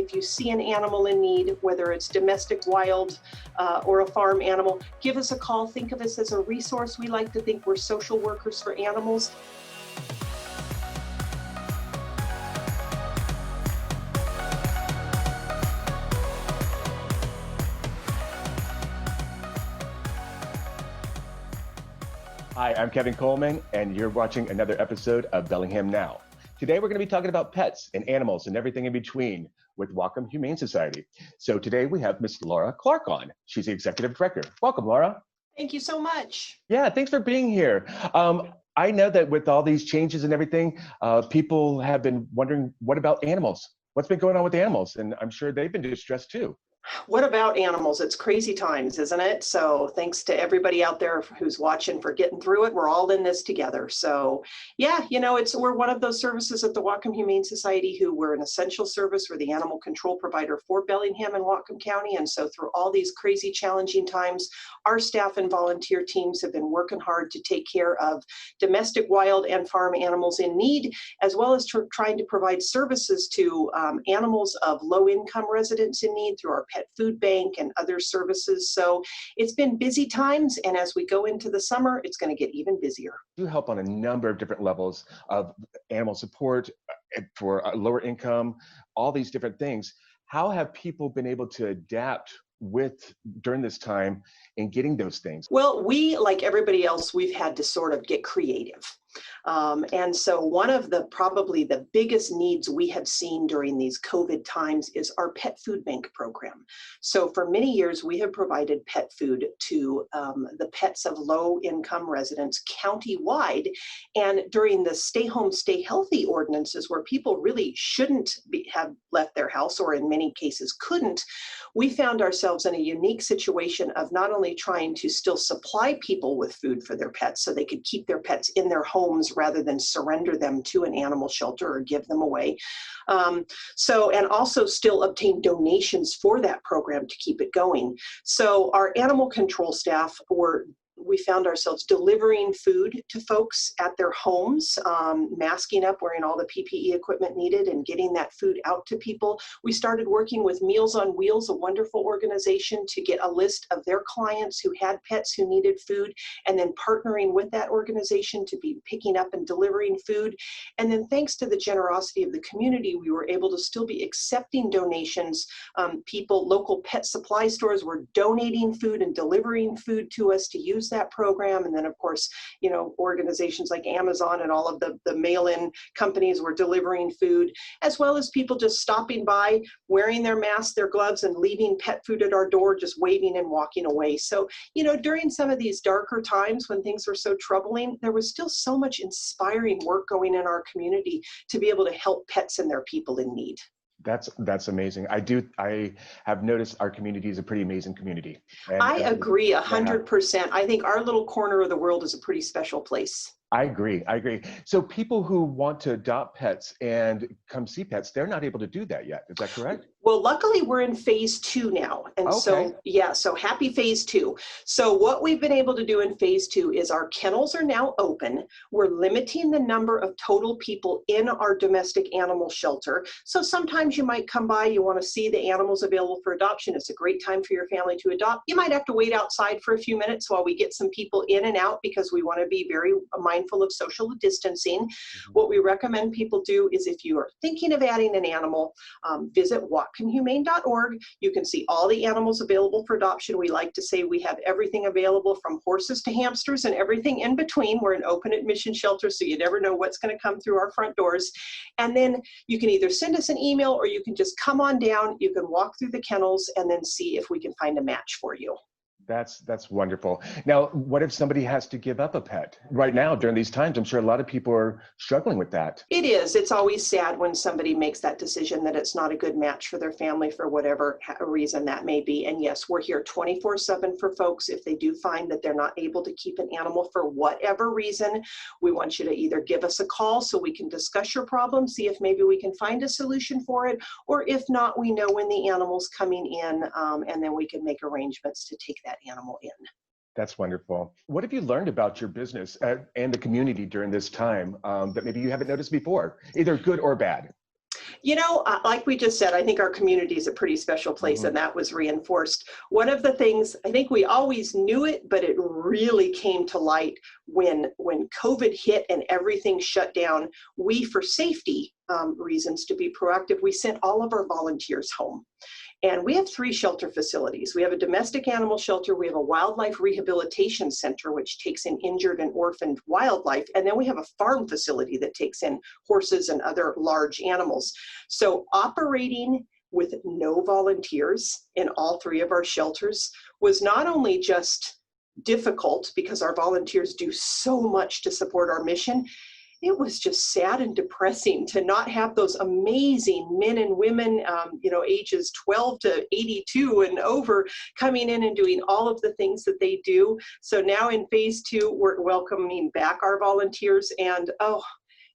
if you see an animal in need, whether it's domestic, wild, or a farm animal, give us a call. Think of us as a resource. We like to think we're social workers for animals. Hi, I'm Kevin Coleman, and you're watching another episode of Bellingham Now. Today, we're going to be talking about pets and animals and everything in between with Whatcom Humane Society. So today we have Miss Laura Clark on. She's the executive director. Welcome, Laura. Thank you so much. Yeah, thanks for being here. I know that with all these changes and everything, people have been wondering, what about animals? What's been going on with animals? And I'm sure they've been distressed too. What about animals? It's crazy times, isn't it? So thanks to everybody out there who's watching for getting through it. We're all in this together. So yeah, we're one of those services at the Whatcom Humane Society we're an essential service. We're the animal control provider for Bellingham and Whatcom County. And so through all these crazy, challenging times, our staff and volunteer teams have been working hard to take care of domestic, wild, and farm animals in need, as well as trying to provide services to animals of low-income residents in need through our pet food bank and other services. So it's been busy times, and as we go into the summer, it's going to get even busier. You help on a number of different levels of animal support for lower income, all these different things. How have people been able to adapt during this time in getting those things? Well, we, like everybody else, we've had to sort of get creative. And so one of probably the biggest needs we have seen during these COVID times is our pet food bank program. So for many years, we have provided pet food to the pets of low income residents countywide. And during the stay home, stay healthy ordinances where people really shouldn't have left their house, or in many cases couldn't, we found ourselves in a unique situation of not only trying to still supply people with food for their pets so they could keep their pets in their homes rather than surrender them to an animal shelter or give them away. And also still obtain donations for that program to keep it going. So our animal control staff we found ourselves delivering food to folks at their homes, masking up, wearing all the PPE equipment needed, and getting that food out to people. We started working with Meals on Wheels, a wonderful organization, to get a list of their clients who had pets who needed food, and then partnering with that organization to be picking up and delivering food. And then thanks to the generosity of the community, we were able to still be accepting donations. Local pet supply stores were donating food and delivering food to us to use that program. And then of course, organizations like Amazon and all of the mail-in companies were delivering food, as well as people just stopping by, wearing their masks, their gloves, and leaving pet food at our door, just waving and walking away. So, during some of these darker times when things were so troubling, there was still so much inspiring work going in our community to be able to help pets and their people in need. That's amazing. I have noticed our community is a pretty amazing community. I agree 100%. I think our little corner of the world is a pretty special place. I agree. So people who want to adopt pets and come see pets, they're not able to do that yet. Is that correct? Well, luckily we're in phase 2 now. And okay. So happy phase 2. So what we've been able to do in phase 2 is our kennels are now open. We're limiting the number of total people in our domestic animal shelter. So sometimes you might come by, you want to see the animals available for adoption. It's a great time for your family to adopt. You might have to wait outside for a few minutes while we get some people in and out, because we want to be very mindful of social distancing. Mm-hmm. What we recommend people do is, if you are thinking of adding an animal, visit whatcomhumane.org. You can see all the animals available for adoption. We like to say we have everything available from horses to hamsters and everything in between. We're an open admission shelter, so you never know what's going to come through our front doors. And then you can either send us an email, or you can just come on down. You can walk through the kennels and then see if we can find a match for you. That's wonderful. Now, what if somebody has to give up a pet right now during these times? I'm sure a lot of people are struggling with that. It is. It's always sad when somebody makes that decision that it's not a good match for their family for whatever reason that may be. And yes, we're here 24/7 for folks. If they do find that they're not able to keep an animal for whatever reason, we want you to either give us a call so we can discuss your problem, see if maybe we can find a solution for it, or if not, we know when the animal's coming in, and then we can make arrangements to take that animal in. That's wonderful. What have you learned about your business and the community during this time that maybe you haven't noticed before, either good or bad? Like we just said, I think our community is a pretty special place, and that was reinforced. One of the things, I think we always knew it, but it really came to light when COVID hit and everything shut down. We, for safety reasons, to be proactive, we sent all of our volunteers home. And we have 3 shelter facilities. We have a domestic animal shelter, we have a wildlife rehabilitation center, which takes in injured and orphaned wildlife, and then we have a farm facility that takes in horses and other large animals. So operating with no volunteers in all 3 of our shelters was not only just difficult because our volunteers do so much to support our mission, it was just sad and depressing to not have those amazing men and women, ages 12 to 82 and over, coming in and doing all of the things that they do. So now in phase 2, we're welcoming back our volunteers, and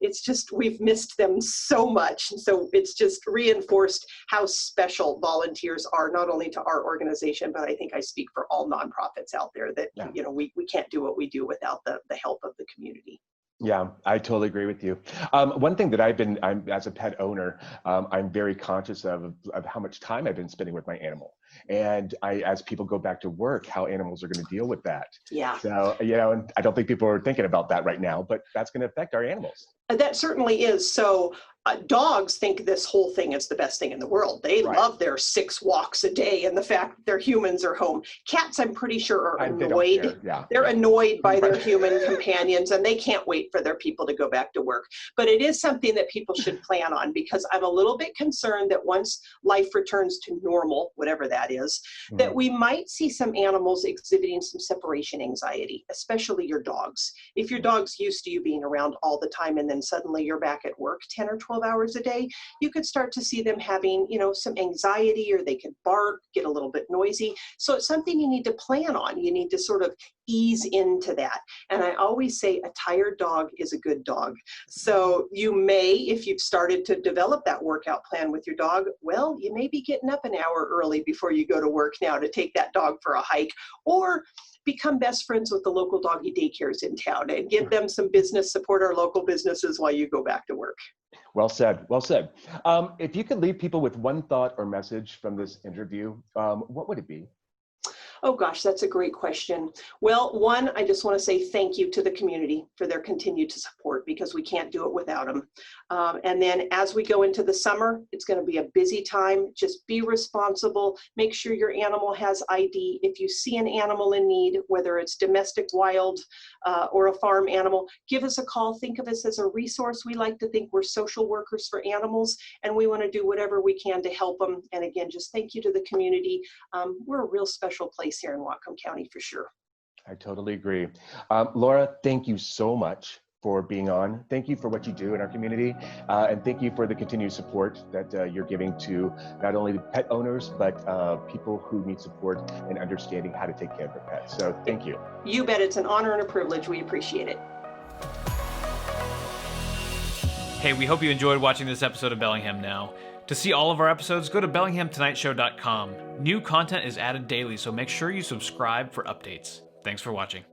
it's just, we've missed them so much. And so it's just reinforced how special volunteers are, not only to our organization, but I think I speak for all nonprofits out there that, we can't do what we do without the help of the community. Yeah, I totally agree with you. One thing that I'm as a pet owner, I'm very conscious of how much time I've been spending with my animal. And as people go back to work, how animals are going to deal with that. Yeah. So, and I don't think people are thinking about that right now, but that's going to affect our animals. That certainly is. So dogs think this whole thing is the best thing in the world. They love their 6 walks a day and the fact that their humans are home. Cats, I'm pretty sure, are annoyed. They're annoyed by their human companions, and they can't wait for their people to go back to work. But it is something that people should plan on, because I'm a little bit concerned that once life returns to normal, whatever that is, that we might see some animals exhibiting some separation anxiety, especially your dogs. If your dog's used to you being around all the time and then suddenly you're back at work 10 or 12 hours a day, you could start to see them having, some anxiety, or they could bark, get a little bit noisy. So it's something you need to plan on. You need to sort of ease into that. And I always say a tired dog is a good dog. So you may, if you've started to develop that workout plan with your dog, well, you may be getting up an hour early before you go to work now to take that dog for a hike, or become best friends with the local doggy daycares in town and give them some business, support our local businesses while you go back to work. Well said. Well said. If you could leave people with one thought or message from this interview, what would it be? Oh gosh, that's a great question. Well, one, I just want to say thank you to the community for their continued support, because we can't do it without them. And then as we go into the summer, it's going to be a busy time. Just be responsible. Make sure your animal has ID. If you see an animal in need, whether it's domestic, wild, or a farm animal, give us a call. Think of us as a resource. We like to think we're social workers for animals, and we want to do whatever we can to help them. And again, just thank you to the community. We're a real special place here in Whatcom County for sure. I totally agree. Laura, thank you so much for being on. Thank you for what you do in our community, and thank you for the continued support that you're giving to not only pet owners, but people who need support in understanding how to take care of their pets. So thank you. You bet. It's an honor and a privilege. We appreciate it. Hey, we hope you enjoyed watching this episode of Bellingham Now. To see all of our episodes, go to BellinghamTonightShow.com. New content is added daily, so make sure you subscribe for updates. Thanks for watching.